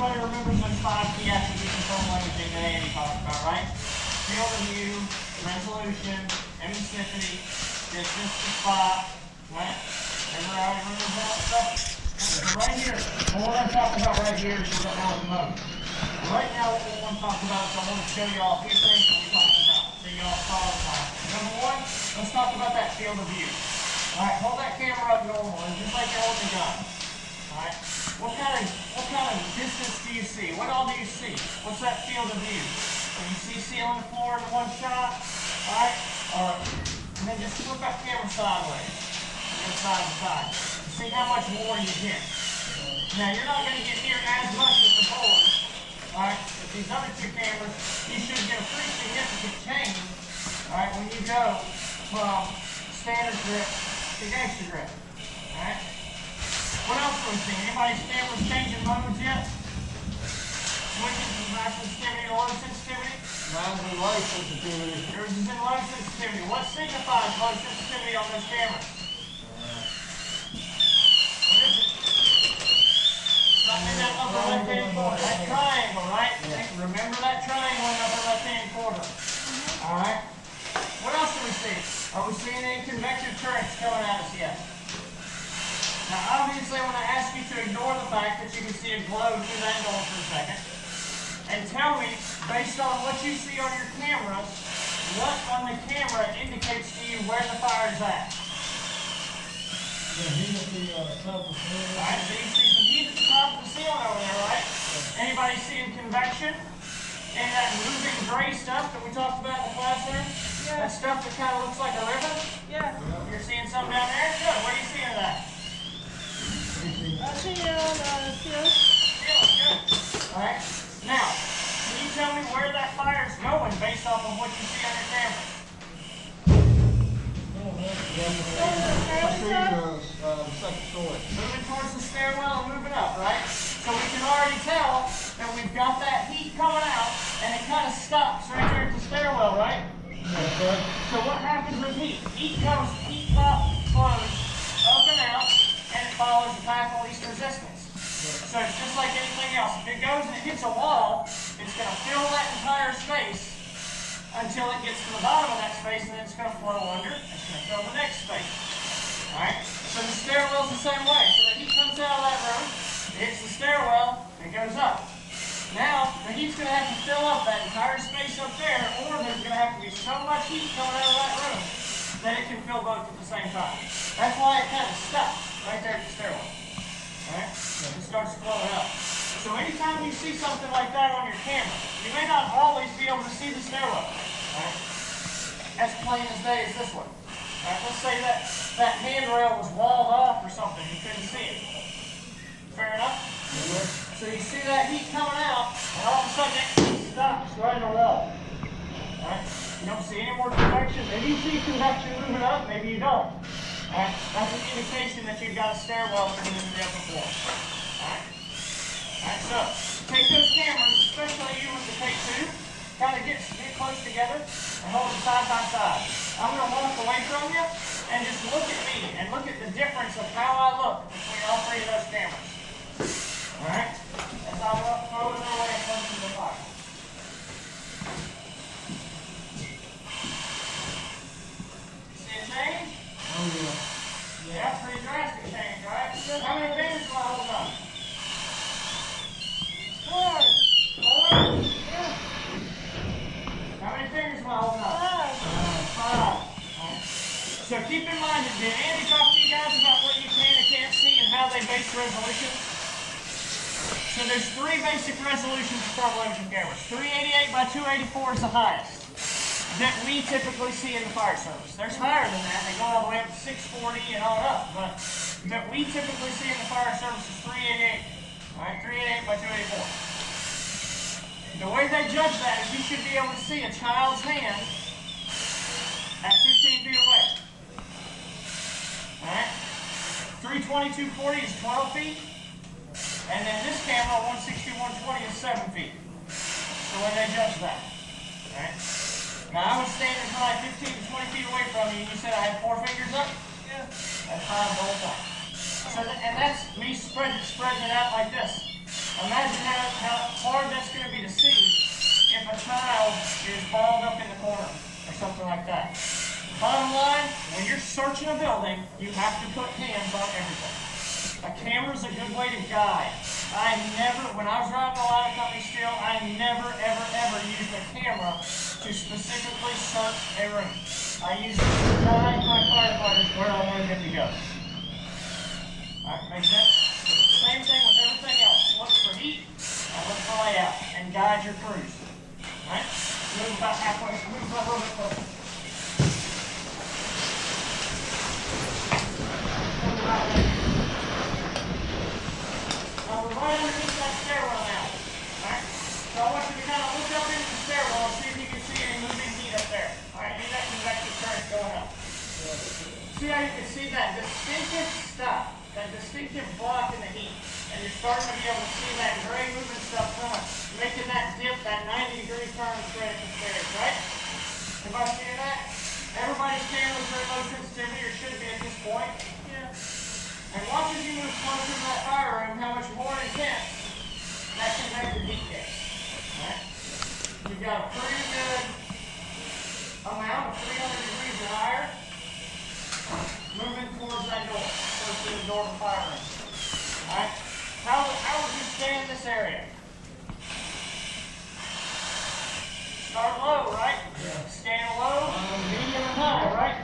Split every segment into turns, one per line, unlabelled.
everybody remembers those 5 key attributes of languaging that Andy talked about, right? Field of view, resolution, emissivity, distance to spot, right? Everybody remembers that stuff? So right here, what I'm talking about right here is what I love. Right now, what we want to talk about is I want to show you all a few things that we talked about, so you all saw the time. Number one, let's talk about that field of view. All right, hold that camera up normally, just like you're holding a gun. All right, what kind of distance do you see? What all do you see? What's that field of view? Can you see ceiling and floor in one shot? All right, and then just flip that camera sideways, side to side. See how much more you get. Now, you're not going to get near as much with the board. All right, with these other 2 cameras, you should get a pretty significant change. All right, when you go from standard grip to gangster grip. All right. What else are we seeing? Anybody's cameras changing modes yet? Switching from high sensitivity to low sensitivity?
Mine's in low sensitivity.
Yours is in low sensitivity. What signifies low sensitivity on those cameras? What is it? Something in that upper left-hand corner. That triangle, right? Yeah. Remember that triangle in the upper left-hand corner. All right. What else do we see? Are we seeing any convective currents coming at us yet? Now, obviously, I want to ask you to ignore the fact that you can see a glow through that door for a second, and tell me, based on what you see on your cameras, what on the camera indicates to you where the fire is at.
The heat at the top of the ceiling.
All right, so you see some heat at the top of the ceiling over there, right? Anybody seeing convection? And that moving gray stuff that we talked about in the classroom?
Yeah.
That stuff that kind of looks like a ribbon?
Yeah.
You're seeing something down there? Good. What are you seeing of that?
I see seal.
Good. All right. Now, can you tell me where that fire is going based off of what you see on your camera?
The second story.
Moving towards the stairwell and moving up, right? So we can already tell that we've got that heat coming out, and it kind of stops right there at the stairwell, right?
Okay.
So what happens with heat? Heat flows up and out, and it follows the path of least resistance. So it's just like anything else. If it goes and it hits a wall, it's going to fill that entire space until it gets to the bottom of that space, and then it's going to flow under. It's going to fill the next space. All right. So the stairwell's the same way. So the heat comes out of that room, it hits the stairwell, and it goes up. Now, the heat's going to have to fill up that entire space up there, or there's going to have to be so much heat coming out of that room that it can fill both at the same time. That's why it kind of stops right there at the stairwell. Alright? It starts flowing up. So anytime you see something like that on your camera, you may not always be able to see the stairwell. Alright? As plain as day as this one. Alright, let's say that handrail was walled off or something, you couldn't see it. Fair enough?
Yeah.
So you see that heat coming out, and all of a sudden it stops right in the wall. Alright? You don't see any more convection. Maybe you see convection moving up, maybe you don't. Alright? That's an indication that you've got a stairwell moving into the upper floor. Alright? Alright, so take those cameras, especially you with the take 2, kind of get close together and hold them side by side. I'm going to walk away from you and just look at me and look at the difference of how I look between all 3 of those cameras. Alright? As I look further away from the fire. See a change?
Oh, yeah.
Yeah, pretty drastic change, right? How many fingers do I hold up? 4. 4? Yeah. How many fingers am I holding up? 5. Right. So keep in mind, did Andy talk to you guys about what you can and can't see and how they base resolution? So there's 3 basic resolutions for television cameras. 388 by 284 is the highest that we typically see in the fire service. There's higher than that. They go all the way up to 640 and on up. But that we typically see in the fire service is 388. All right, 388 by 284. The way they judge that is you should be able to see a child's hand at 15 feet away. All right? 320, 240 is 12 feet. And then this camera, 160, 120 is 7 feet. The way they judge that. All right? Now, I was standing probably 15 to 20 feet away from you, and you said I had 4 fingers up? Yeah. That's 5 the whole time. So, and that's me spreading it out like this. Imagine like that. Bottom line, when you're searching a building, you have to put hands on everything. A camera's a good way to guide. When I was driving a lot of companies still, I never, ever used a camera to specifically search a room. I used it to guide my firefighters where I wanted them to go. Alright, make sense? Same thing with everything else. Look for heat, and look for layout, and guide your crews. Alright? Move about halfway, move a little bit closer. Move about there. Now we're right underneath that stairwell now. Alright? So I want you to kind of look up into the stairwell and see if you can see any moving heat up there. Alright, use that convective current going up. See how you can see that distinctive stop, that distinctive block in the heat. And you're starting to be able to see that gray moving stuff coming, making that dip, that 90-degree turn straight at the stairs, right? Everybody seeing that? Everybody's cameras are low sensitivity, or should be at this point. Yeah. And watch as you move closer to that fire room, how much more intense that convective heat gets. Right? You've got a pretty good amount of 300 degrees or higher moving towards that door, towards the door of the fire room. Alright? How would you stay in this area? Start low, right? Yeah. Scan low, medium and high, right?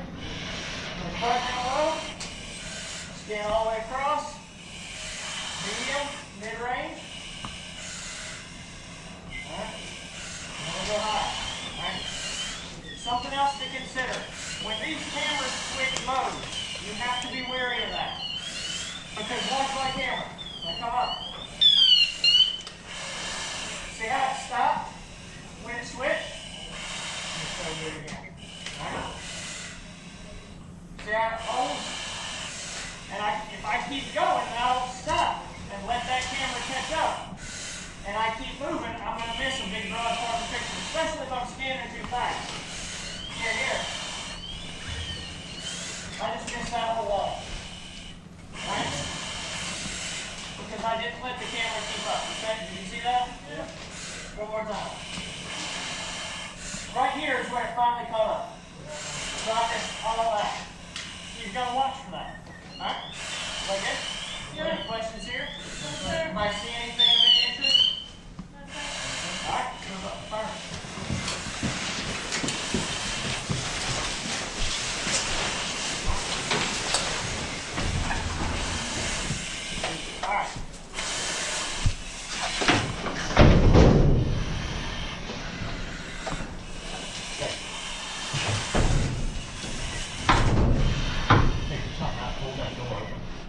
Start down low. Scan all the way across. Medium, mid-range. Alright. And we'll go high. Alright. Something else to consider. When these cameras switch modes, you have to be wary of that. Because watch my camera. Now come up. See how it stopped when it switched? Let's go do it again. Alright. See how it holds? And if I keep going, I'll stop and let that camera catch up. And I keep moving, I'm going to miss a big broad part of the picture, especially if I'm scanning too fast. Here. I just missed that whole wall. Right? Because I didn't let the camera keep up. Okay? Did you see that? Yeah. One more time. Right here is where it finally caught up. So I missed all that. You've got to watch for that. Alright? Like it? Yeah. Any questions here? Anybody see anything of any interest? Alright, move up. Fire. Alright.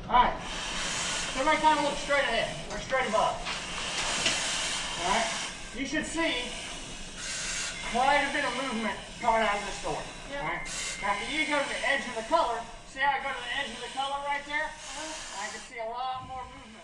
Alright. So everybody kind of look straight ahead, or straight above. Alright. You should see quite a bit of movement coming out of this door. Yep. Alright. Now if you go to the edge of the color, see how I go to the edge of the color right there? I can see a lot more movement